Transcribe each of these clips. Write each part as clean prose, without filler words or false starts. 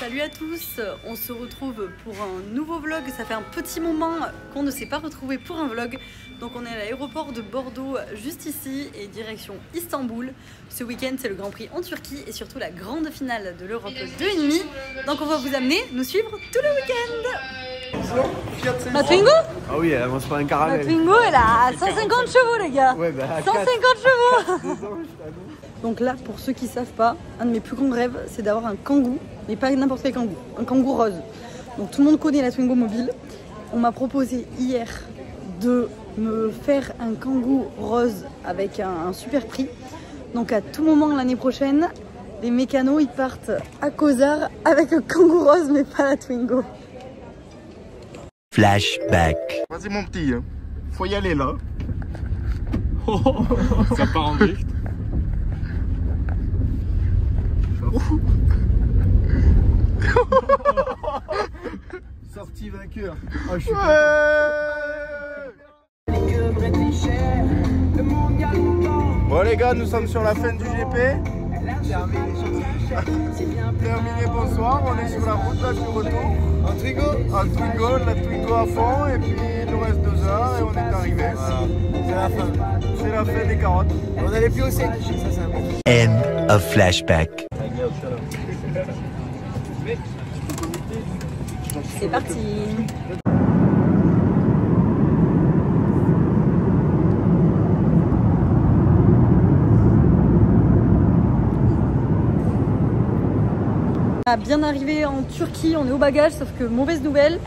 Salut à tous, on se retrouve pour un nouveau vlog. Ça fait un petit moment qu'on ne s'est pas retrouvé pour un vlog. Donc on est à l'aéroport de Bordeaux, juste ici, et direction Istanbul. Ce week-end c'est le Grand Prix en Turquie et surtout la grande finale de l'Europe 2,5. Donc on va vous amener, nous suivre tout le week-end. Ma Twingo? Ah oui, elle avance pas un caramel. Ma Twingo elle a 150 chevaux les gars. Ouais, bah, 150 chevaux. Donc là, pour ceux qui ne savent pas, un de mes plus grands rêves, c'est d'avoir un kangou, mais pas n'importe quel kangou, un kangou rose. Donc tout le monde connaît la Twingo mobile. On m'a proposé hier de me faire un kangou rose avec un super prix. Donc à tout moment l'année prochaine, les mécanos ils partent à Cosar avec un kangou rose, mais pas la Twingo. Flashback. Vas-y mon petit, faut y aller là. Ça part en drift. Sorti vainqueur. Oh, je suis Bon les gars, nous sommes sur la fin du GP. Terminé, bonsoir, on est sur la route là, du retour. En Twingo, la Twingo à fond, et puis il nous reste 2 heures et on est arrivé. Voilà. C'est la fin. C'est la fin des carottes. On a les pieds au sec, ça c'est important. End of flashback. C'est parti. On a bien arrivé en Turquie, on est au bagage, sauf que mauvaise nouvelle.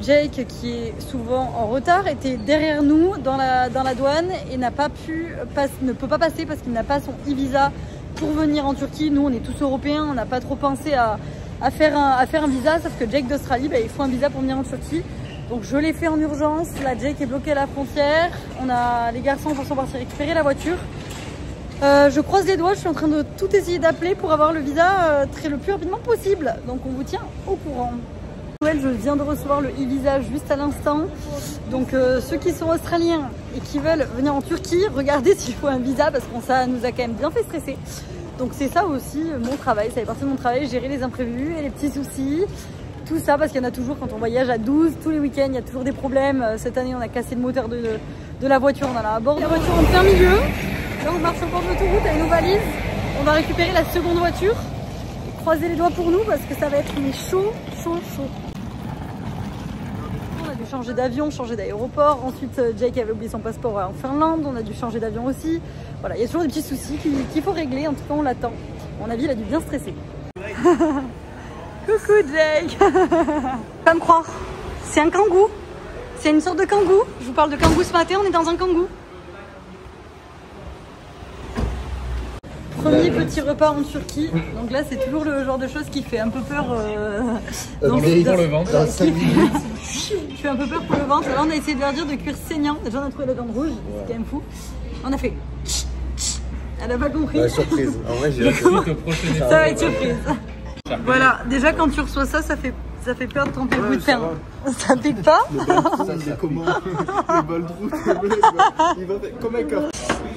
Jake, qui est souvent en retard, était derrière nous dans la douane et ne peut pas passer parce qu'il n'a pas son e-visa pour venir en Turquie. Nous, on est tous européens, on n'a pas trop pensé à faire un visa, sauf que Jake d'Australie, il faut un visa pour venir en Turquie. Donc je l'ai fait en urgence. Là, Jake est bloqué à la frontière. Les garçons sont partis récupérer la voiture. Je croise les doigts, je suis en train de tout essayer d'appeler pour avoir le visa le plus rapidement possible. Donc on vous tient au courant. Je viens de recevoir le e-visa juste à l'instant. Donc ceux qui sont australiens et qui veulent venir en Turquie, regardez s'il faut un visa parce que ça nous a quand même bien fait stresser. Donc c'est ça aussi mon travail, ça fait partie de mon travail, gérer les imprévus et les petits soucis. Tout ça parce qu'il y en a toujours quand on voyage à 12, tous les week-ends, il y a toujours des problèmes. Cette année on a cassé le moteur de la voiture, on en a à bord. La voiture en plein milieu. Là on marche au bord de l'autoroute avec nos valises. On va récupérer la seconde voiture. Et croisez les doigts pour nous parce que ça va être chaud. On a dû changer d'avion, changer d'aéroport. Ensuite Jake avait oublié son passeport en Finlande. On a dû changer d'avion aussi. Voilà, il y a toujours des petits soucis qu'il faut régler. En tout cas on l'attend. À mon avis il a dû bien stresser. Coucou Jake. Pas me croire. C'est un kangou. C'est une sorte de kangou. Je vous parle de kangou ce matin, on est dans un kangou. Premier petit repas en Turquie, donc là c'est toujours le genre de choses qui fait un peu peur pour le ventre. Je fais un peu peur pour le ventre. Là on a essayé de leur dire de cuire saignant. Déjà on a trouvé la viande rouge, c'est quand même fou. On a fait. Elle a pas compris. Ouais, surprise. En vrai j'ai ça va être surprise. Voilà, déjà quand tu reçois ça, ça fait peur de tremper le bout de pain. Ça pique pas? Ça c'est comment? Le bol de route, il va faire comme un corps.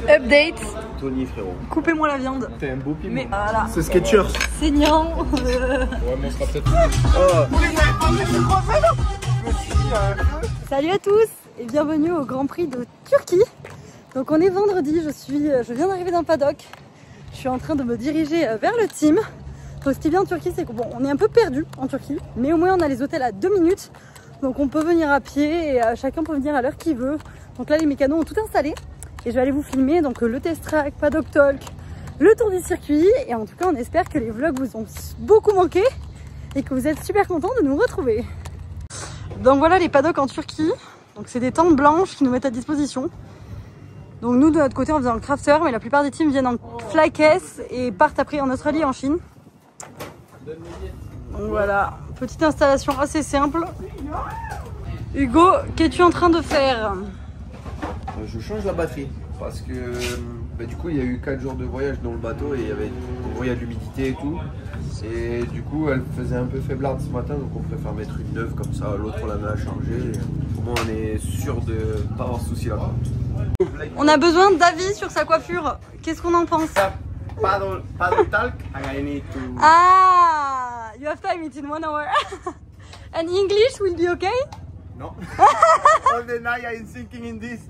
Update. Tony frérot. Coupez-moi la viande. T'es un beau piment. Mais voilà. C'est Skechers. Saignant. Ouais, mais on sera peut-être. Salut à tous et bienvenue au Grand Prix de Turquie. Donc on est vendredi, je viens d'arriver dans le paddock. Je suis en train de me diriger vers le team. Donc ce qui est bien en Turquie, c'est qu'on est un peu perdu en Turquie, mais au moins on a les hôtels à 2 minutes. Donc on peut venir à pied et chacun peut venir à l'heure qu'il veut. Donc là les mécanos ont tout installé. Et je vais aller vous filmer donc le test track, paddock talk, le tour du circuit. Et en tout cas, on espère que les vlogs vous ont beaucoup manqué et que vous êtes super contents de nous retrouver. Donc voilà les paddocks en Turquie. Donc c'est des tentes blanches qui nous mettent à disposition. Donc nous de notre côté on vient en crafter, mais la plupart des teams viennent en flycase et partent après en Australie et en Chine. Donc voilà, petite installation assez simple. Hugo, qu'es-tu en train de faire? Je change la batterie parce que du coup il y a eu 4 jours de voyage dans le bateau et il y avait de l'humidité et tout. Et du coup elle faisait un peu faiblarde ce matin, donc on préfère mettre une neuve comme ça, l'autre on la met à charger. Au moins on est sûr de ne pas avoir de soucis là-bas. On a besoin d'avis sur sa coiffure. Qu'est-ce qu'on en pense? Paddle talk, I need to... Ah, you have time, it's in 1 hour. And English will be okay? No. All the night I'm thinking in this.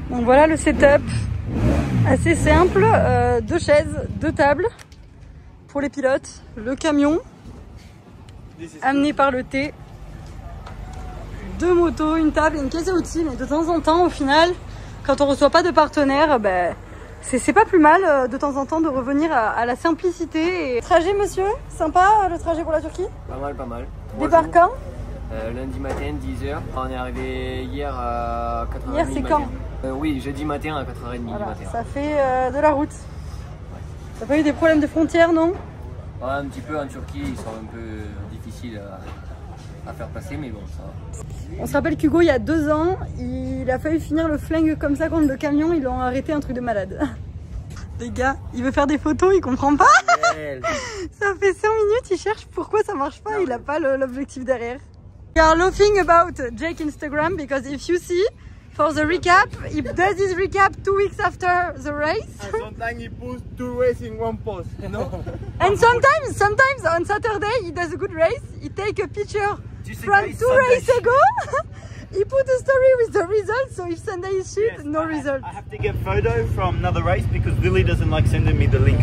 Donc voilà le setup. Assez simple, 2 chaises, 2 tables pour les pilotes, le camion amené par le T, 2 motos, une table et une caisse à outils. Mais de temps en temps, au final, quand on reçoit pas de partenaire, ben, c'est pas plus mal de temps en temps de revenir à la simplicité. Et... Trajet monsieur, sympa le trajet pour la Turquie? Pas mal, pas mal. Départ quand? Lundi matin, 10h. On est arrivé hier à 4h30. Hier c'est quand? Oui, jeudi matin à 4h30 voilà, du matin. ça fait de la route. T'as pas eu des problèmes de frontières, non? Ouais, un petit peu en Turquie, ils sont un peu difficiles à faire passer, mais bon, ça va. On se rappelle qu'Hugo, il y a 2 ans, il a failli finir le flingue comme ça contre le camion, ils l'ont arrêté, un truc de malade. Les gars, il veut faire des photos, il comprend pas. Ça fait 5 minutes, il cherche pourquoi ça marche pas, il a pas l'objectif derrière. We are laughing about Jake Instagram because if you see, for the recap, he does his recap 2 weeks after the race. And sometimes he puts 2 races in one post, you know? And sometimes on Saturday he does a good race, he take a picture from 2 races ago. He put a story with the results, so if Sunday is shit, yes, no result. I have to get photo from another race because Lily doesn't like sending me the link.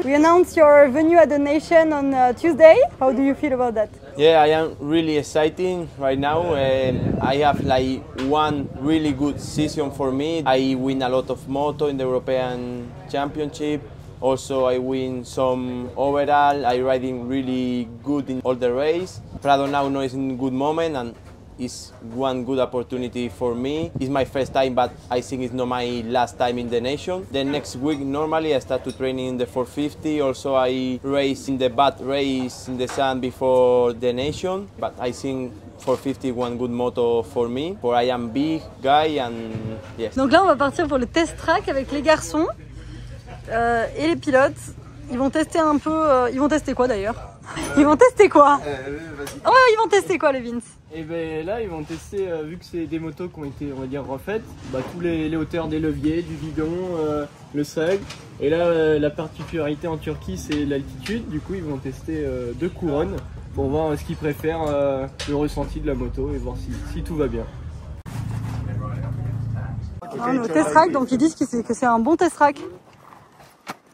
We announced your venue at the Nation on Tuesday. How do you feel about that? Yeah, I am really excited right now. I have like one really good season for me. I win a lot of moto in the European Championship. Also, I win some overall. I riding really good in all the race. Prado now is in a good moment and it's one good opportunity for me. It's my first time, but I think it's not my last time in the nation. The next week, normally I start to training in the 450. Also, I race in the bad race in the sun before the nation. But I think 450 one good moto for me. For I am big guy and yes. Donc là, on va partir pour le test track avec les garçons et les pilotes. Ils vont tester un peu. Ils vont tester quoi d'ailleurs? Ils vont tester quoi? Oh, ils vont tester quoi, les Vince? Et ben là ils vont tester, vu que c'est des motos qui ont été on va dire refaites, bah, tous les hauteurs des leviers, du guidon, le seuil. Et là la particularité en Turquie c'est l'altitude, du coup ils vont tester 2 couronnes pour voir ce qu'ils préfèrent, le ressenti de la moto et voir si tout va bien. Le test track, donc ils disent que c'est un bon test track.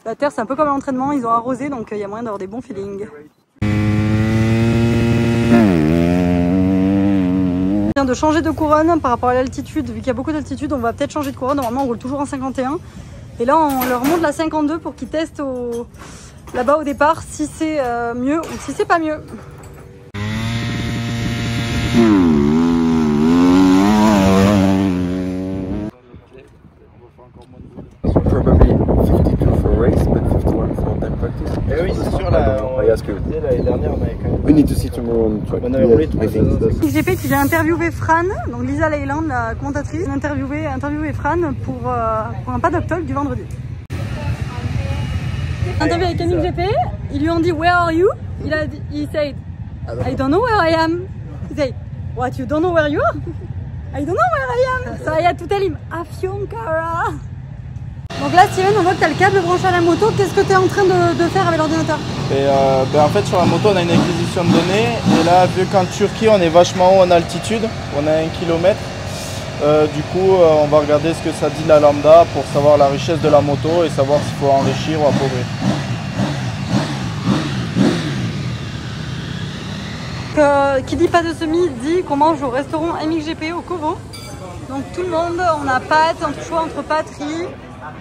La terre c'est un peu comme l'entraînement, ils ont arrosé donc il y a moyen d'avoir des bons feelings. De changer de couronne par rapport à l'altitude, vu qu'il y a beaucoup d'altitude, on va peut-être changer de couronne. Normalement on roule toujours en 51 et là on leur monte la 52 pour qu'ils testent là-bas au départ si c'est mieux ou si c'est pas mieux. Probably 52 for race, but 51 for time practice. Et oui, c'est sûr, là, l'année dernière, on avait quand même... We need to see tomorrow on track. On avait roulé tout XGP qui vient interviewer Fran, donc Lisa Leyland, la commentatrice, interviewer Fran pour un paddock talk du vendredi. Interview avec XGP, ils lui ont dit Where are you? He said I don't know where I am. He said What, you don't know where you are? I don't know where I am. Saya to tell him Afyonkara. Donc là Steven, on voit que tu as le câble branché à la moto, qu'est-ce que tu es en train de faire avec l'ordinateur? En fait sur la moto on a une acquisition de données et là vu qu'en Turquie on est vachement haut en altitude, on a 1 km, du coup on va regarder ce que ça dit la lambda pour savoir la richesse de la moto et savoir s'il faut enrichir ou appauvrir. Qui dit pas de semi dit qu'on mange au restaurant MXGP au Kovo. Donc tout le monde, on a pâtes, un choix entre pâtes, riz,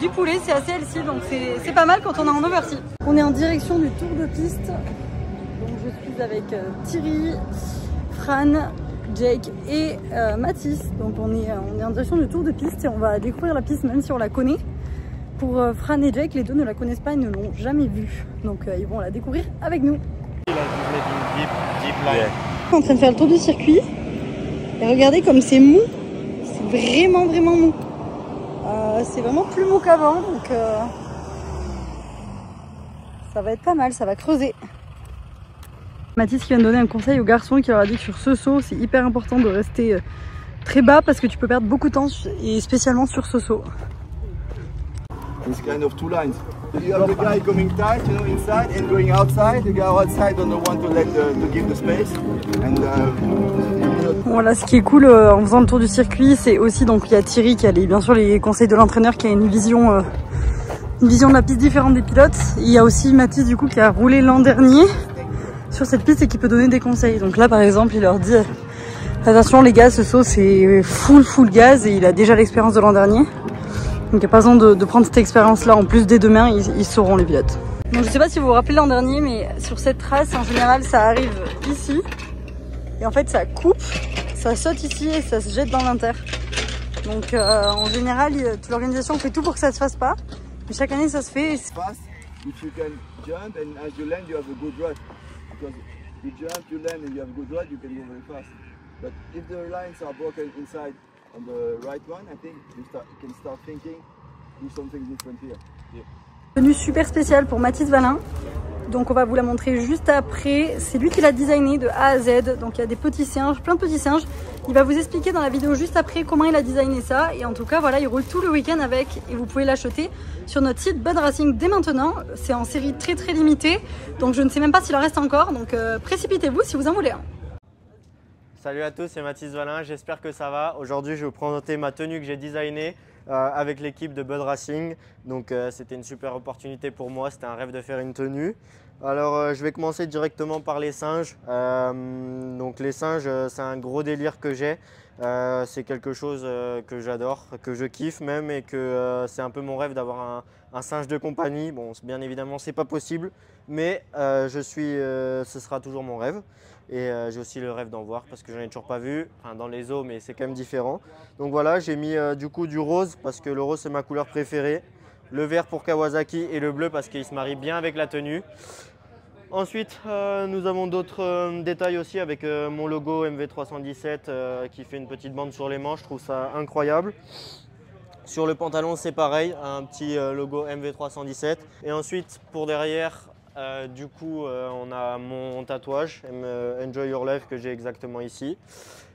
du poulet, c'est assez healthy, donc c'est pas mal quand on est en oversea. On est en direction du tour de piste. Donc je suis avec Thierry, Fran, Jake et Mathis. Donc on est en direction du tour de piste et on va découvrir la piste même si on la connaît. Pour Fran et Jake, les deux ne la connaissent pas, ils ne l'ont jamais vue. Donc ils vont la découvrir avec nous. On est en train de faire le tour du circuit. Et regardez comme c'est mou. C'est vraiment mou. C'est vraiment plus mou qu'avant. Donc ça va être pas mal, ça va creuser. Mathis qui vient de donner un conseil aux garçons qui leur a dit que sur ce saut, c'est hyper important de rester très bas parce que tu peux perdre beaucoup de temps et spécialement sur ce saut. It's kind of two lines. You have the guy coming tight, you know, inside and going outside. The guy outside don't want to give the space. And voilà, ce qui est cool en faisant le tour du circuit, c'est aussi donc il y a Thierry qui a bien sûr les conseils de l'entraîneur, qui a une vision de la piste différente des pilotes. Il y a aussi Mathis du coup qui a roulé l'an dernier sur cette piste et qui peut donner des conseils. Donc là par exemple il leur dit attention les gars, ce saut c'est full gaz, et il a déjà l'expérience de l'an dernier. Donc il n'y a pas besoin de prendre cette expérience là en plus dès demain, ils sauront les pilotes. Donc je sais pas si vous vous rappelez l'an dernier, mais sur cette trace en général ça arrive ici et en fait ça coupe, ça saute ici et ça se jette dans l'inter. Donc en général l'organisation fait tout pour que ça se fasse pas, mais chaque année ça se fait. Fast, which you can jump, and as you land you have a good run. Because you jump, you land and you have a good run, you can go very fast. But if the lines are broken inside on the right one, I think you can start thinking, do something different here. Tenue super spéciale pour Mathis Valin. Donc on va vous la montrer juste après. C'est lui qui l'a designé de A à Z. Donc il y a des petits singes, plein de petits singes. Il va vous expliquer dans la vidéo juste après comment il a designé ça. Et en tout cas voilà, il roule tout le week-end avec, et vous pouvez l'acheter sur notre site Bud Racing dès maintenant. C'est en série très limitée. Donc je ne sais même pas s'il en reste encore. Donc précipitez-vous si vous en voulez un. Salut à tous, c'est Mathis Valin, j'espère que ça va. Aujourd'hui je vais vous présenter ma tenue que j'ai designée avec l'équipe de Bud Racing. Donc c'était une super opportunité pour moi, c'était un rêve de faire une tenue. Alors je vais commencer directement par les singes. Donc les singes c'est un gros délire que j'ai. C'est quelque chose que j'adore, que je kiffe même, et que c'est un peu mon rêve d'avoir un singe de compagnie. Bon, bien évidemment c'est pas possible, mais ce sera toujours mon rêve. Et j'ai aussi le rêve d'en voir parce que j'en ai toujours pas vu, enfin dans les eaux, mais c'est quand même différent. Donc voilà, j'ai mis du coup du rose parce que le rose c'est ma couleur préférée, le vert pour Kawasaki et le bleu parce qu'il se marie bien avec la tenue. Ensuite nous avons d'autres détails aussi avec mon logo MV317 qui fait une petite bande sur les manches, je trouve ça incroyable. Sur le pantalon c'est pareil, un petit logo MV317. Et ensuite pour derrière, du coup on a mon tatouage Enjoy Your Life que j'ai exactement ici.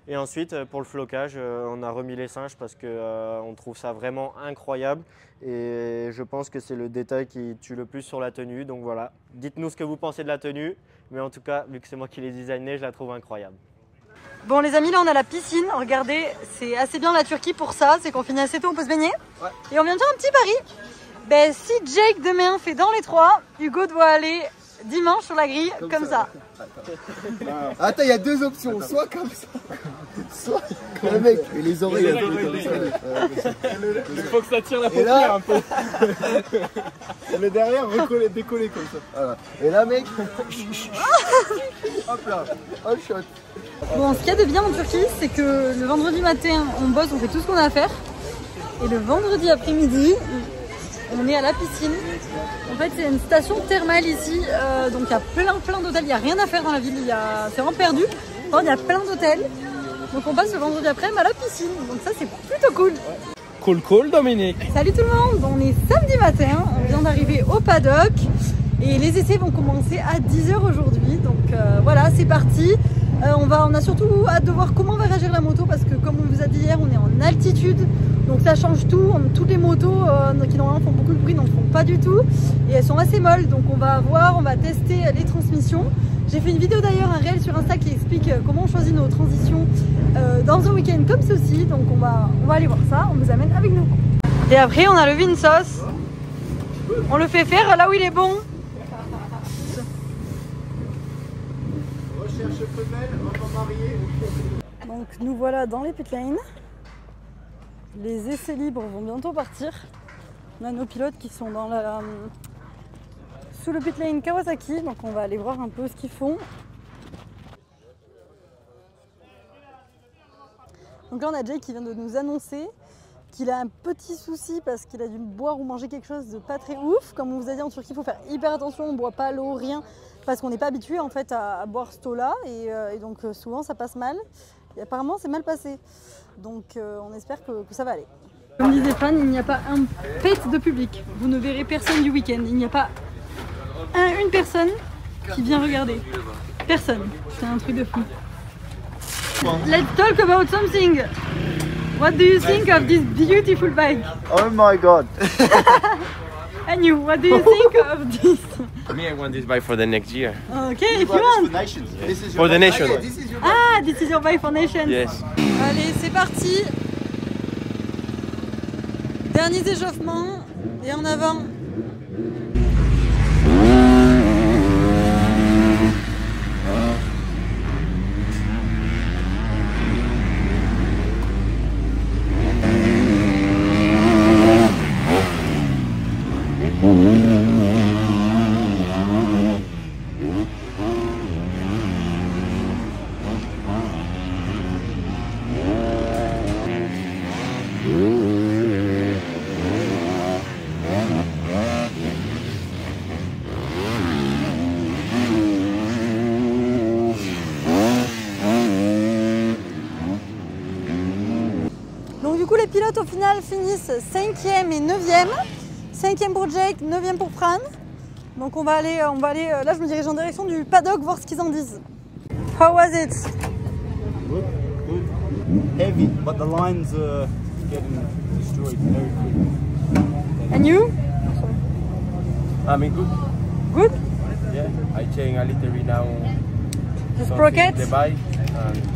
Et ensuite pour le flocage on a remis les singes parce que on trouve ça vraiment incroyable, et je pense que c'est le détail qui tue le plus sur la tenue. Donc voilà, dites-nous ce que vous pensez de la tenue, mais en tout cas vu que c'est moi qui l'ai designé, je la trouve incroyable. Bon les amis, là on a la piscine, regardez, c'est assez bien la Turquie pour ça, c'est qu'on finit assez tôt, on peut se baigner. Ouais. Et on vient de faire un petit pari. Ben, si Jake demain fait dans les 3, Hugo doit aller dimanche sur la grille comme ça. Attends, il y a deux options, soit comme ça, soit comme le mec. Et les oreilles un peu comme ça. Il faut que ça tire la paupière un peu. Et le derrière décoller comme ça. Voilà. Et là mec, hop là, hop shot. Bon, ce qu'il y a de bien en Turquie, c'est que le vendredi matin on bosse, on fait tout ce qu'on a à faire. Et le vendredi après-midi, on est à la piscine. En fait c'est une station thermale ici, donc il y a plein d'hôtels, il n'y a rien à faire dans la ville, c'est vraiment perdu. Enfin, il y a plein d'hôtels, donc on passe le vendredi après-midi à la piscine, donc ça c'est plutôt cool. Cool Dominique. Salut tout le monde, on est samedi matin, on vient d'arriver au paddock et les essais vont commencer à 10 h aujourd'hui, donc voilà c'est parti. On a surtout hâte de voir comment va réagir la moto parce que comme on vous a dit hier, on est en altitude, donc ça change tout. Toutes les motos qui normalement font beaucoup de bruit n'en font pas du tout et elles sont assez molles, donc on va voir, on va tester les transmissions. J'ai fait une vidéo d'ailleurs, un réel sur Insta qui explique comment on choisit nos transitions dans un week-end comme ceci, donc on va aller voir ça, on vous amène avec nous. Et après on a le Vinsos, on le fait faire là où il est bon. Donc nous voilà dans les pit lanes. Les essais libres vont bientôt partir. On a nos pilotes qui sont dans sous le pit lane Kawasaki, donc on va aller voir un peu ce qu'ils font. Donc là on a Jake qui vient de nous annoncer qu'il a un petit souci parce qu'il a dû boire ou manger quelque chose de pas très ouf. Comme on vous a dit en Turquie, il faut faire hyper attention, on ne boit pas l'eau, rien, parce qu'on n'est pas habitué en fait à boire cette eau-là et donc souvent ça passe mal. Et apparemment c'est mal passé, donc on espère que ça va aller. Comme disait Fan, il n'y a pas un pet de public, vous ne verrez personne du week-end, il n'y a pas une personne qui vient regarder, personne, c'est un truc de fou. Let's talk about something. What do you think of this beautiful bike? Oh my god. And you, what do you think of this? Me, I want this bike for the next year. Okay, if you want. For the nation. Ah, this is your bike for Nations. Yes. Allez, c'est parti. Derniers échauffements et en avant. Donc du coup les pilotes au final finissent 5e et 9e. 5e pour Jake, 9e pour Fran. Donc on va aller, là je me dirige en direction du paddock voir ce qu'ils en disent. How was it? Good. Heavy, but the lines are getting destroyed very quick. And you? I mean, good. Good? Yeah, I change a little bit now. The sprocket? The bike.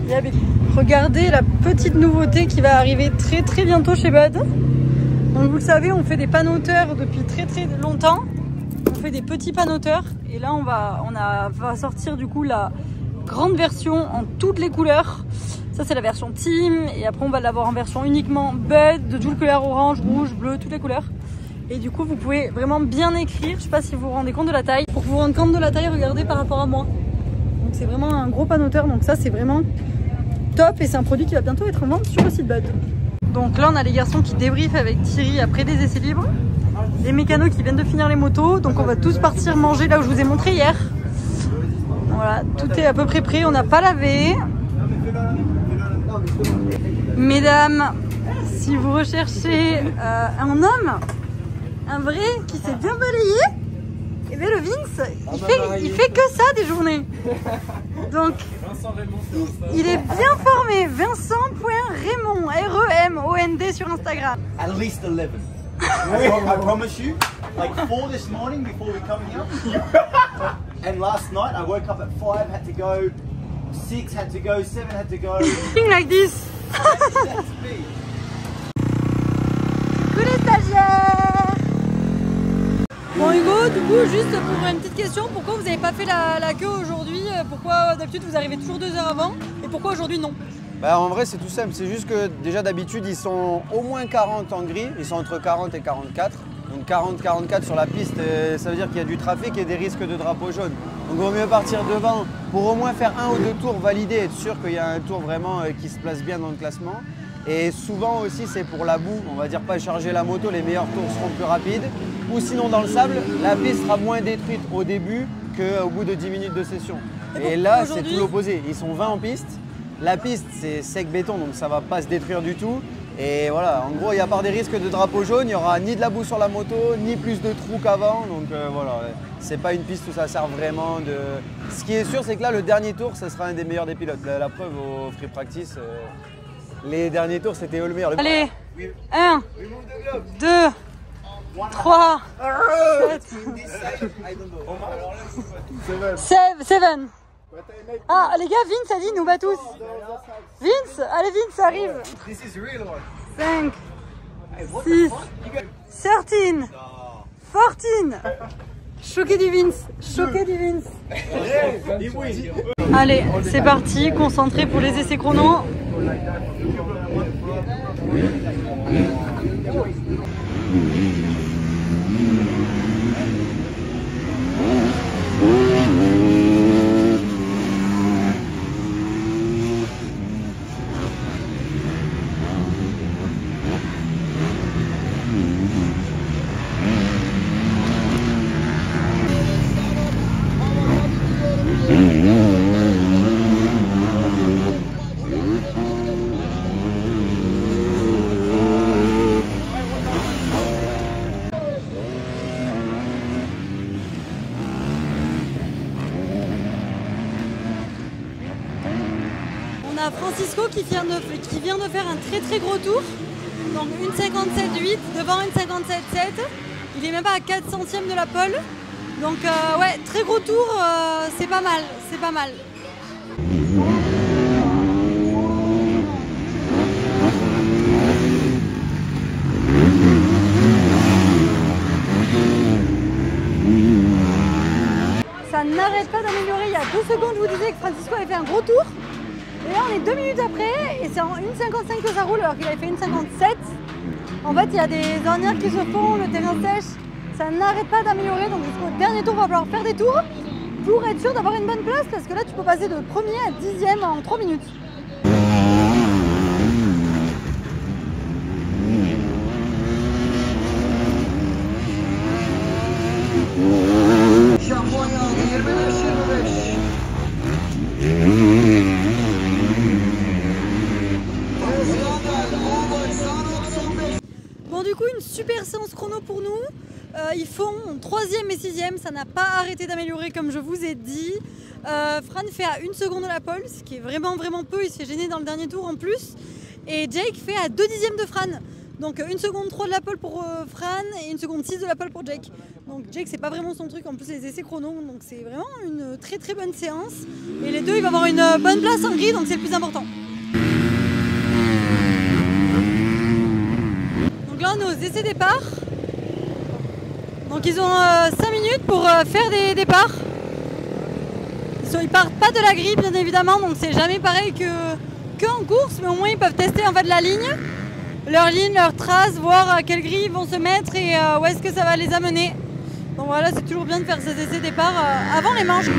Yeah, regardez la petite nouveauté qui va arriver très bientôt chez Bud. Donc vous le savez, on fait des panneauteurs depuis très longtemps. On fait des petits panneauteurs et là on va sortir du coup la grande version en toutes les couleurs. Ça c'est la version Team et après on va l'avoir en version uniquement Bud, de toutes les couleurs orange, rouge, bleu, toutes les couleurs. Et du coup vous pouvez vraiment bien écrire. Je sais pas si vous vous rendez compte de la taille. Pour vous rendre compte de la taille, regardez par rapport à moi. Donc c'est vraiment un gros panneauteur, donc ça c'est vraiment top et c'est un produit qui va bientôt être en vente sur le site Bud. Donc là on a les garçons qui débriefent avec Thierry après des essais libres. Les mécanos qui viennent de finir les motos, donc on va tous partir manger là où je vous ai montré hier. Voilà, tout est à peu près prêt, on n'a pas lavé. Mesdames, si vous recherchez un homme, un vrai qui s'est bien balayé, et bien le Vince, il fait que ça des journées. Donc, il est bien formé. Vincent.Raymond, R-E-M-O-N-D sur Instagram. At least 11. I promise you. Like 4 this morning before we come here. And last night I woke up at 5, had to go. 6 had to go, 7 had to go. Thing like this. That's me. Coucou les stagiaires. Bon Hugo, du coup juste pour une petite question, pourquoi vous n'avez pas fait la queue aujourd'hui? Pourquoi d'habitude vous arrivez toujours 2 heures avant et pourquoi aujourd'hui non? Bah en vrai c'est tout simple, c'est juste que déjà d'habitude ils sont au moins 40 en gris, ils sont entre 40 et 44. Donc 40-44 sur la piste, ça veut dire qu'il y a du trafic et des risques de drapeau jaune. Donc il vaut mieux partir devant pour au moins faire 1 ou 2 tours validés, être sûr qu'il y a un tour vraiment qui se place bien dans le classement. Et souvent aussi c'est pour la boue, on va dire pas charger la moto, les meilleurs tours seront plus rapides. Ou sinon dans le sable, la piste sera moins détruite au début qu'au bout de 10 minutes de session. Et là c'est tout l'opposé, ils sont 20 en piste. La piste c'est sec béton donc ça va pas se détruire du tout. Et voilà, en gros il y a pas des risques de drapeau jaune, il n'y aura ni de la boue sur la moto, ni plus de trous qu'avant. Donc voilà, c'est pas une piste où ça sert vraiment de... Ce qui est sûr c'est que là le dernier tour ça sera un des meilleurs des pilotes. La preuve au free practice, les derniers tours c'était eux le meilleur. Allez, 1, 2, 3, 7. 7. Ah les gars, Vince a dit nous bat tous. Vince, allez Vince, ça arrive. 5, 6, 13, 14. Choqué du Vince, choqué du Vince. Allez, c'est parti, concentré pour les essais chrono. a Francisco qui vient de faire un très gros tour. Donc une 57,8 devant une 57,7. Il est même pas à 4 centièmes de la pole. Donc ouais, très gros tour, c'est pas mal, c'est pas mal. Ça n'arrête pas d'améliorer. Il y a 2 secondes, je vous disais que Francisco avait fait un gros tour. Et là, on est 2 minutes après et c'est en 1,55 que ça roule alors qu'il avait fait 1,57. En fait, il y a des ornières qui se font, le terrain sèche. Ça n'arrête pas d'améliorer. Donc jusqu'au dernier tour, il va falloir faire des tours pour être sûr d'avoir une bonne place parce que là, tu peux passer de premier à 10e en 3 minutes. Bon, du coup, une super séance chrono pour nous. Ils font 3e et 6e, ça n'a pas arrêté d'améliorer comme je vous ai dit. Fran fait à 1 seconde de la pole, ce qui est vraiment peu, il se fait gêner dans le dernier tour en plus. Et Jake fait à 2 dixièmes de Fran. Donc 1 seconde 3 de la pole pour Fran et 1 seconde 6 de la pole pour Jake. Donc Jake c'est pas vraiment son truc, en plus les essais chrono, donc c'est vraiment une très bonne séance. Et les deux ils vont avoir une bonne place en grille, donc c'est le plus important. Donc là on est aux essais départ. Donc ils ont 5 minutes pour faire des départs. Ils partent pas de la grille bien évidemment, donc c'est jamais pareil qu'en course, mais au moins ils peuvent tester en fait la ligne. Leur ligne, leur trace, voir à quelle grille ils vont se mettre et où est-ce que ça va les amener. Donc voilà, c'est toujours bien de faire ces essais départ avant les manches.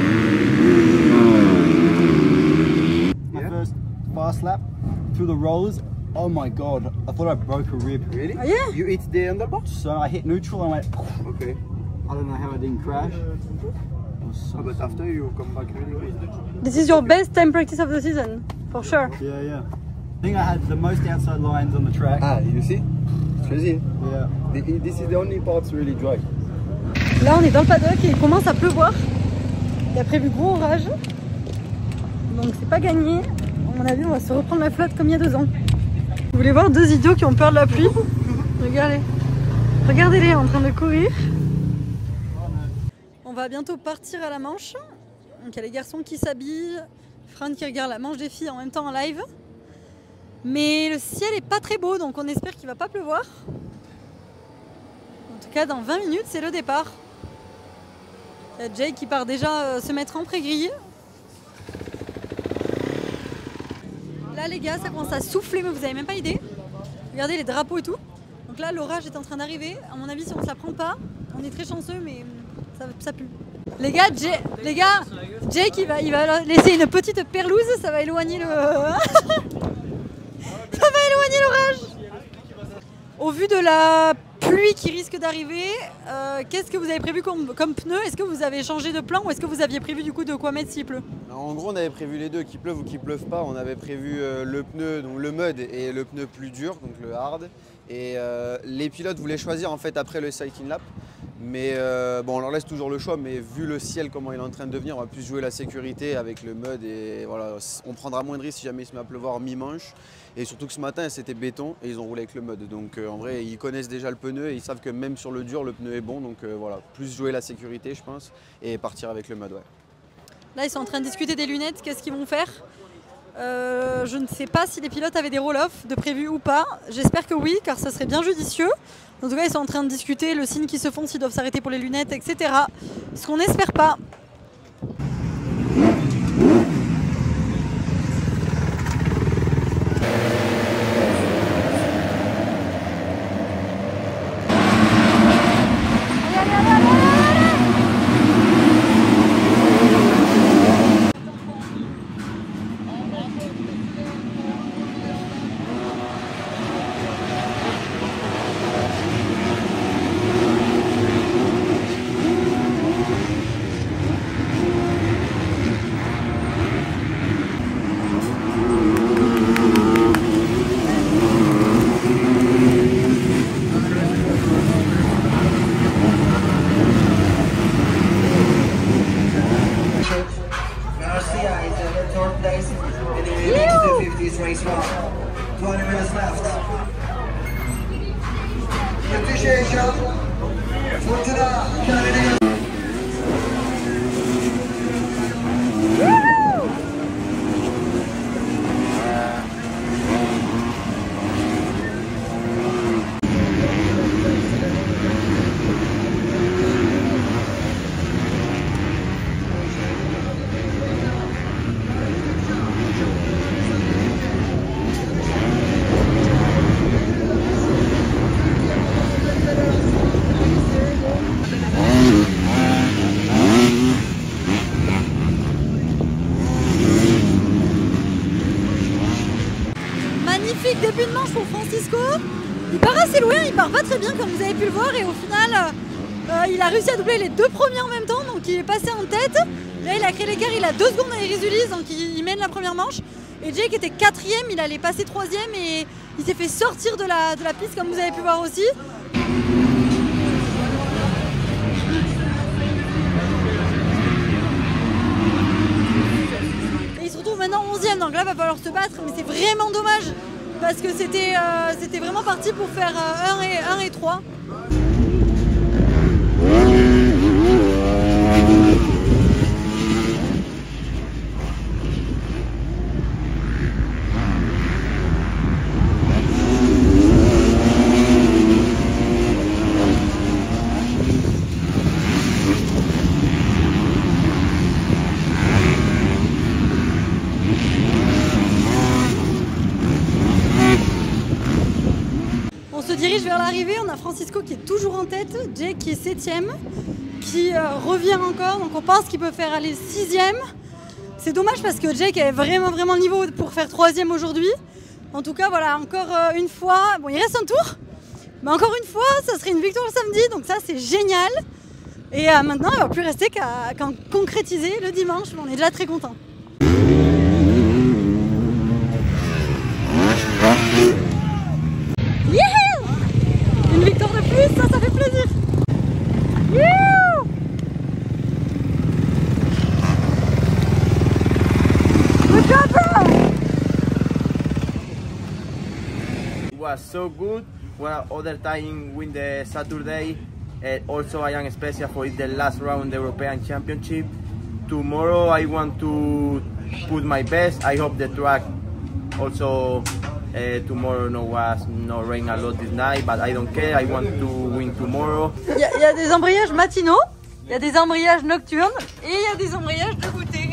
My first fast lap through the rollers. Oh my god, I thought I broke a rib. Really? Oh, yeah? You hit the underbox? So I hit neutral and I went, Okay. I don't know how I didn't crash. But after you come back really good. This is your best time practice of the season, for sure. Yeah. I think I had the most outside lines on the track. Ah, you see? It's crazy. Yeah. This is the only part really dry. Là on est dans le paddock et il commence à pleuvoir. Il a prévu gros orage. Donc c'est pas gagné. À mon avis on va se reprendre la flotte comme il y a 2 ans. Vous voulez voir 2 idiots qui ont peur de la pluie? Regardez. Regardez-les en train de courir. On va bientôt partir à la manche. Donc il y a les garçons qui s'habillent. Fran qui regarde la manche des filles en même temps en live. Mais le ciel est pas très beau, donc on espère qu'il va pas pleuvoir. En tout cas, dans 20 minutes, c'est le départ. Il y a Jake qui part déjà se mettre en pré-grille. Là, les gars, ça commence à souffler, mais vous avez même pas idée. Regardez les drapeaux et tout. Donc là, l'orage est en train d'arriver. À mon avis, si on se la prend pas, on est très chanceux, mais ça pue. Les gars, Jake, il va laisser une petite perlouse, ça va éloigner le... Ça va éloigner l'orage. Au vu de la pluie qui risque d'arriver, qu'est-ce que vous avez prévu comme pneus? Est-ce que vous avez changé de plan ou est-ce que vous aviez prévu du coup de quoi mettre s'il pleut? En gros, on avait prévu les deux, qu'il pleuve ou qu'il pleuve pas. On avait prévu le pneu, donc le mud et le pneu plus dur, donc le hard. Et les pilotes voulaient choisir en fait après le sighting lap. Mais bon, on leur laisse toujours le choix, mais vu le ciel, comment il est en train de devenir, on va plus jouer la sécurité avec le mud et voilà, on prendra moins de risques si jamais il se met à pleuvoir mi-manche. Et surtout que ce matin, c'était béton et ils ont roulé avec le mud. Donc en vrai, ils connaissent déjà le pneu et ils savent que même sur le dur, le pneu est bon. Donc voilà, plus jouer la sécurité, je pense, et partir avec le mud, ouais. Là, ils sont en train de discuter des lunettes, qu'est-ce qu'ils vont faire? Je ne sais pas si les pilotes avaient des roll-off de prévu ou pas. J'espère que oui, car ça serait bien judicieux. En tout cas, ils sont en train de discuter le signe qu'ils se font s'ils doivent s'arrêter pour les lunettes, etc. Ce qu'on n'espère pas. c'est loin, il part pas très bien comme vous avez pu le voir et au final il a réussi à doubler les 2 premiers en même temps, donc il est passé en tête. Là il a créé l'écart, il a 2 secondes à Iris Ulysse, donc il mène la première manche. Et Jake était 4ème, il allait passer 3ème et il s'est fait sortir de la piste comme vous avez pu voir aussi. Et il se retrouve maintenant 11ème, donc là il va falloir se battre, mais c'est vraiment dommage parce que c'était vraiment parti pour faire 1 et 3. On se dirige vers l'arrivée, on a Francisco qui est toujours en tête, Jake qui est 7ème, qui revient encore, donc on pense qu'il peut faire aller 6ème. C'est dommage parce que Jake avait vraiment le niveau pour faire 3ème aujourd'hui. En tout cas voilà, encore une fois, bon il reste un tour, mais encore une fois ça serait une victoire le samedi, donc ça c'est génial. Et maintenant il ne va plus rester qu'à concrétiser le dimanche, mais on est déjà très content. Une victoire de plus, ça fait plaisir. Good job, bro. It was so good. Well, other time win the Saturday. Also, I am special for the last round the European Championship. Tomorrow, I want to put my best. I hope the track also. Tomorrow no rain a lot this night, but I don't care. I want to win tomorrow. Il y a des embrayages matinaux, il y a des embrayages nocturnes et il y a des embrayages de goûter.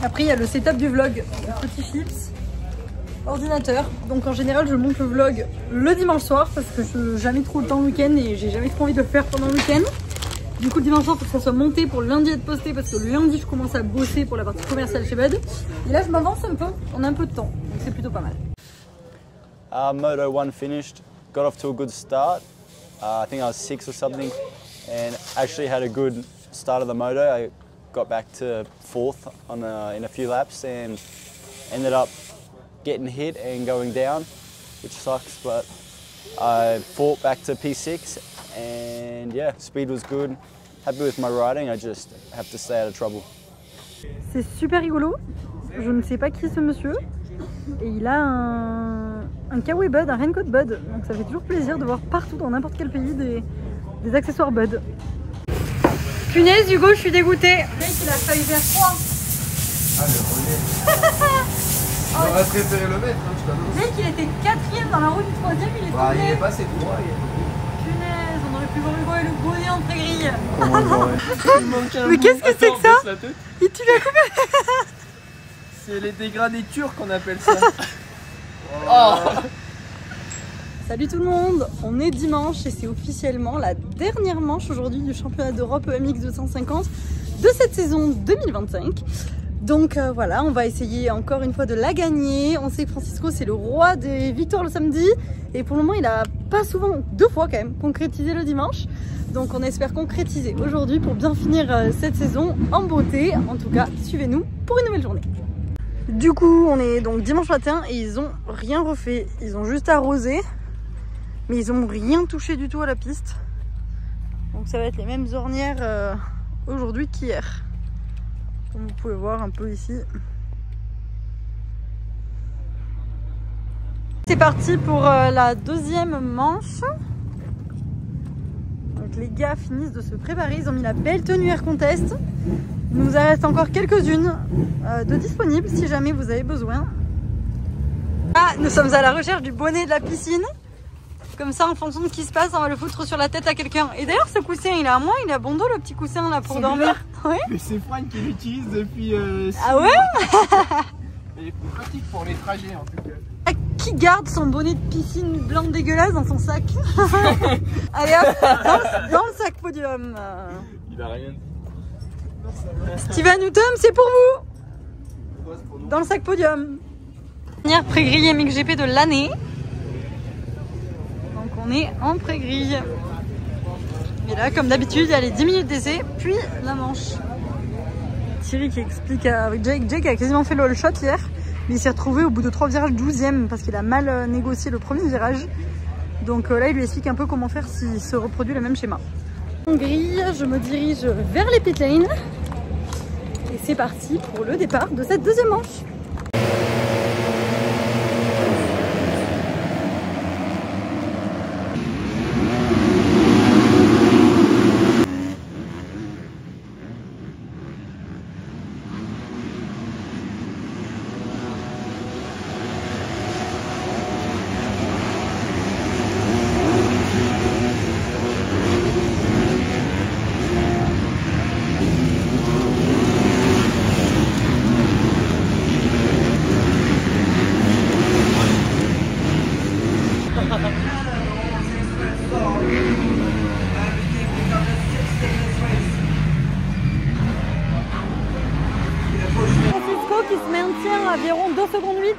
Après il y a le setup du vlog, le petit chips, ordinateur. Donc en général je monte le vlog le dimanche soir parce que je n'ai jamais trop le temps le week-end et j'ai jamais trop envie de le faire pendant le week-end. Du coup, dimanche soir, il faut que ça soit monté pour lundi être posté parce que le lundi, je commence à bosser pour la partie commerciale chez Bud. Et là, je m'avance un peu. On a un peu de temps, donc c'est plutôt pas mal. Moto 1 finished. Got off to a good start. I think I was 6 or something, and actually had a good start of the moto. I got back to 4th in a few laps and ended up getting hit and going down, which sucks. But I fought back to P6, and yeah, speed was good. Happy with my riding, I just have to stay out of trouble. C'est super rigolo, je ne sais pas qui est ce monsieur, et il a un Kawaii Bud, un raincoat Bud, donc ça fait toujours plaisir de voir partout dans n'importe quel pays des accessoires Bud. Punaise Hugo, je suis dégoûtée. Mec, il a failli faire froid. Ah le relais. J'aurais préféré le mettre, hein, je t'annonce. Mec, il était 4ème dans la roue du 3ème, il est tombé. Il est passé 3. Punaise, on aurait pu voir Hugo et le bonnet entre grilles. Mais qu'est-ce que c'est que ça? Et tu l'as coupé? C'est les dégradés turcs qu'on appelle ça. Oh. Salut tout le monde, on est dimanche et c'est officiellement la dernière manche aujourd'hui du championnat d'Europe EMX 250 de cette saison 2025. Donc voilà, on va essayer encore une fois de la gagner. On sait que Francisco c'est le roi des victoires le samedi et pour le moment il a pas souvent, 2 fois quand même, concrétisé le dimanche. Donc on espère concrétiser aujourd'hui pour bien finir cette saison en beauté. En tout cas, suivez-nous pour une nouvelle journée. Du coup, on est donc dimanche matin et ils ont rien refait. Ils ont juste arrosé, mais ils ont rien touché du tout à la piste. Donc ça va être les mêmes ornières aujourd'hui qu'hier. Comme vous pouvez voir un peu ici. C'est parti pour la deuxième manche. Donc les gars finissent de se préparer. Ils ont mis la belle tenue Air Contest. Il nous en reste encore quelques-unes de disponibles si jamais vous avez besoin. Ah, nous sommes à la recherche du bonnet de la piscine. Comme ça, en fonction de ce qui se passe, on va le foutre sur la tête à quelqu'un. Et d'ailleurs, ce coussin, il est à moi, il est à bon dos, le petit coussin là pour dormir. Ouais. Mais c'est Franck qui l'utilise depuis. Ah ouais? Il est pratique pour les trajets en tout cas. Qui garde son bonnet de piscine blanc dégueulasse dans son sac? Allez hop, dans le sac podium. Il a rien dit. Steven ou Tom, c'est pour vous. Dans le sac podium. Dernière pré-grille MXGP de l'année. Donc on est en pré-grille. Et là, comme d'habitude, il y a les 10 minutes d'essai, puis la manche. Thierry qui explique avec Jake. Jake a quasiment fait le all shot hier, mais il s'est retrouvé au bout de 3 virages 12e parce qu'il a mal négocié le premier virage. Donc là, il lui explique un peu comment faire s'il se reproduit le même schéma. En grille, je me dirige vers les pit lanes. Et c'est parti pour le départ de cette deuxième manche. Qui se maintient à environ 2 secondes 8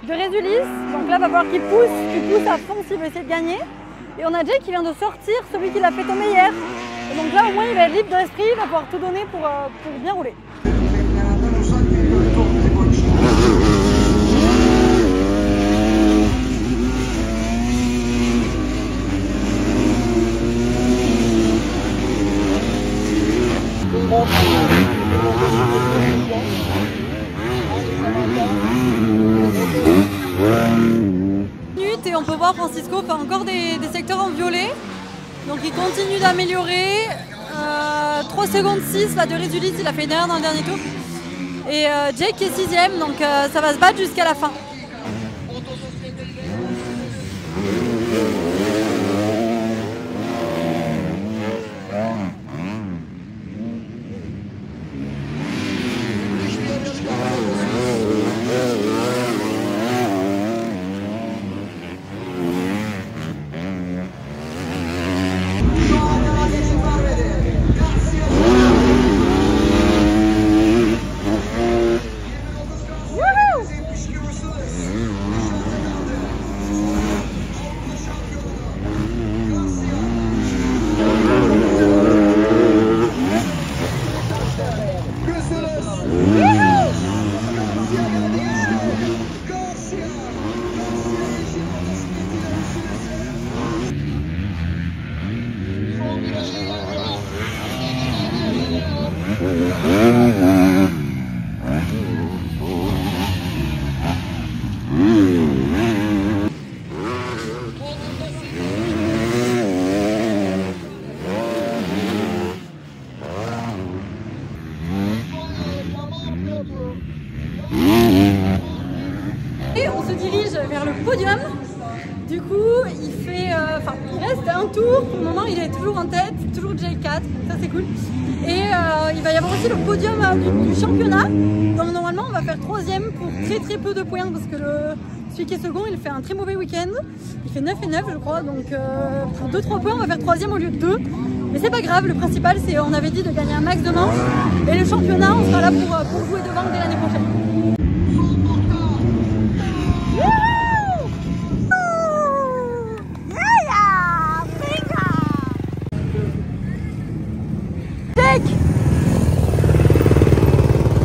de Résulis. Donc là, il va falloir qu'il pousse à fond s'il veut essayer de gagner. Et on a Jake qui vient de sortir, celui qui l'a fait tomber hier. Et donc là, au moins, il va être libre d'esprit, il va pouvoir tout donner pour bien rouler. Et on peut voir Francisco fait encore des secteurs en violet, donc il continue d'améliorer. 3 secondes 6 là, de Résulis, il a fait une erreur dans le dernier tour. Et Jake est 6ème, donc ça va se battre jusqu'à la fin. Et on se dirige vers le podium. Du coup, il reste un tour. Pour le moment, il est toujours en tête, toujours J4, ça c'est cool. Et il va y avoir aussi le podium du championnat. Donc normalement, on va faire 3ème pour très peu de points parce que celui qui est second, il fait un très mauvais week-end. Il fait 9 et 9, je crois. Donc pour 2-3 points, on va faire 3ème au lieu de 2. Mais c'est pas grave, le principal, c'est on avait dit de gagner un max de manches. Et le championnat, on sera là pour jouer devant dès l'année prochaine.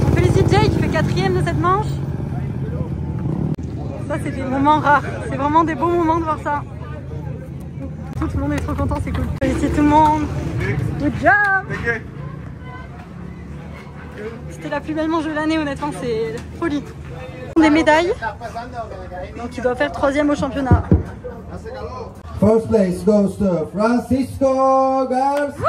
On félicite Jake qui fait 4ème de cette manche. Ça c'est des moments rares, c'est vraiment des beaux moments de voir ça. Tout le monde est trop content, c'est cool. Félicite tout le monde. Good job. C'était la plus belle manche de l'année, honnêtement, c'est folie. Des médailles, donc il doit faire 3ème au championnat. First place goes to Francisco Garcia.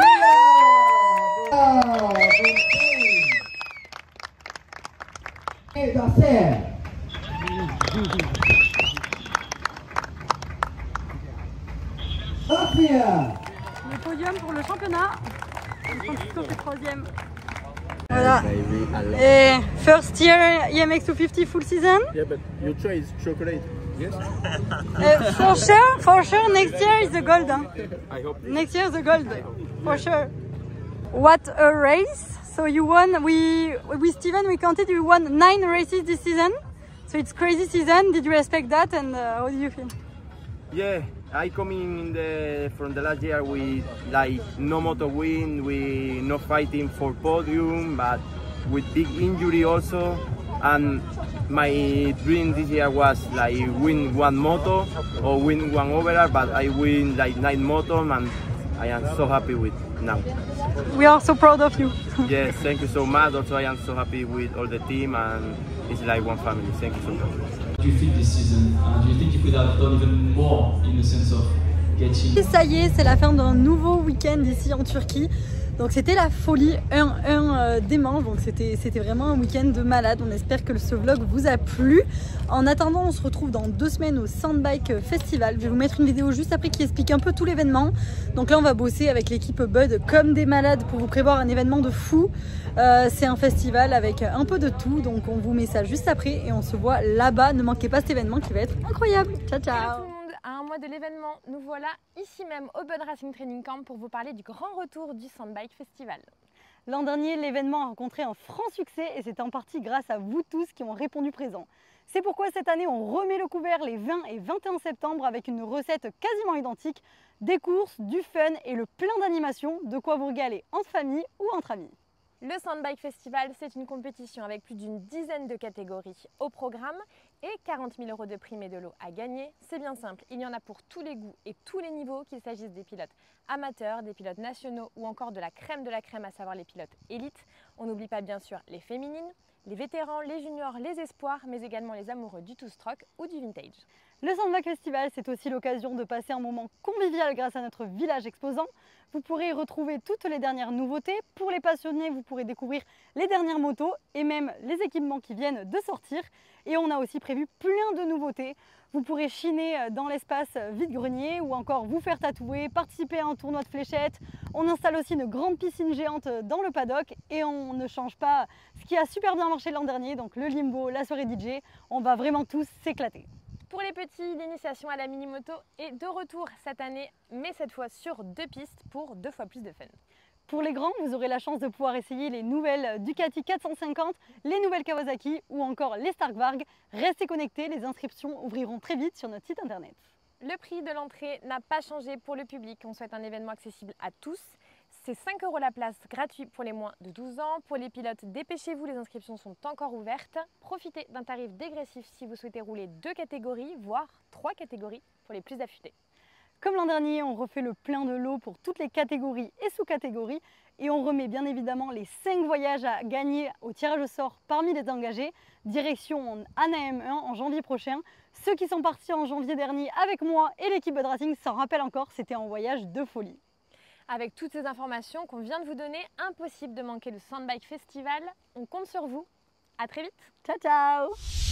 Le podium pour le championnat. Francisco fait 3ème. Voilà. Et first year EMX 250 full season. Yeah, but your choice chocolate. Yes. For sure, next year is the gold. Huh? I hope. Next year is the gold, for sure. What a race! So you won. With Steven, we counted you won 9 races this season. So it's crazy season. Did you expect that, and how do you feel? Yeah, I coming from the last year with like no moto win, we not fighting for podium, but with big injury also. And my dream this year was like win one moto or win one overall, but I win like 9 motos, and I am so happy with now. We are so proud of you. Yes, thank you so much. Also, I am so happy with all the team, and it's like one family. Thank you so much. Do you think this season? Do you think you could have done even more in the sense of getting? Et ça y est, c'est la fin d'un nouveau week-end ici en Turquie. Donc c'était la folie 1-1 des manches, donc c'était vraiment un week-end de malade. On espère que ce vlog vous a plu. En attendant, on se retrouve dans 2 semaines au Sandbike Festival. Je vais vous mettre une vidéo juste après qui explique un peu tout l'événement. Donc là on va bosser avec l'équipe Bud comme des malades pour vous prévoir un événement de fou. C'est un festival avec un peu de tout, donc on vous met ça juste après et on se voit là-bas. Ne manquez pas cet événement qui va être incroyable. Ciao ciao. À un mois de l'événement, nous voilà ici même au Bud Racing Training Camp pour vous parler du grand retour du Sandbike Festival. L'an dernier, l'événement a rencontré un franc succès et c'est en partie grâce à vous tous qui ont répondu présent. C'est pourquoi cette année, on remet le couvert les 20 et 21 septembre avec une recette quasiment identique, des courses, du fun et le plein d'animations, de quoi vous régaler entre famille ou entre amis. Le Sandbike Festival, c'est une compétition avec plus d'une dizaine de catégories au programme et 40 000 € de primes et de lots à gagner. C'est bien simple, il y en a pour tous les goûts et tous les niveaux, qu'il s'agisse des pilotes amateurs, des pilotes nationaux ou encore de la crème, à savoir les pilotes élites. On n'oublie pas bien sûr les féminines, les vétérans, les juniors, les espoirs, mais également les amoureux du two-stroke ou du vintage. Le Sandbike Festival, c'est aussi l'occasion de passer un moment convivial grâce à notre village exposant. Vous pourrez y retrouver toutes les dernières nouveautés. Pour les passionnés, vous pourrez découvrir les dernières motos et même les équipements qui viennent de sortir. Et on a aussi prévu plein de nouveautés. Vous pourrez chiner dans l'espace vide-grenier ou encore vous faire tatouer, participer à un tournoi de fléchettes. On installe aussi une grande piscine géante dans le paddock et on ne change pas ce qui a super bien marché l'an dernier, donc le limbo, la soirée DJ. On va vraiment tous s'éclater. Pour les petits, l'initiation à la mini-moto est de retour cette année, mais cette fois sur 2 pistes pour 2 fois plus de fun. Pour les grands, vous aurez la chance de pouvoir essayer les nouvelles Ducati 450, les nouvelles Kawasaki ou encore les Starkvarg. Restez connectés, les inscriptions ouvriront très vite sur notre site internet. Le prix de l'entrée n'a pas changé pour le public. On souhaite un événement accessible à tous. C'est 5 € la place, gratuit pour les moins de 12 ans. Pour les pilotes, dépêchez-vous, les inscriptions sont encore ouvertes. Profitez d'un tarif dégressif si vous souhaitez rouler 2 catégories, voire 3 catégories pour les plus affûtés. Comme l'an dernier, on refait le plein de lots pour toutes les catégories et sous-catégories. Et on remet bien évidemment les 5 voyages à gagner au tirage au sort parmi les engagés. Direction Anaheim 1 en janvier prochain. Ceux qui sont partis en janvier dernier avec moi et l'équipe Bud Racing s'en rappellent encore, c'était un voyage de folie. Avec toutes ces informations qu'on vient de vous donner, impossible de manquer le Sandbike Festival. On compte sur vous. À très vite. Ciao ciao.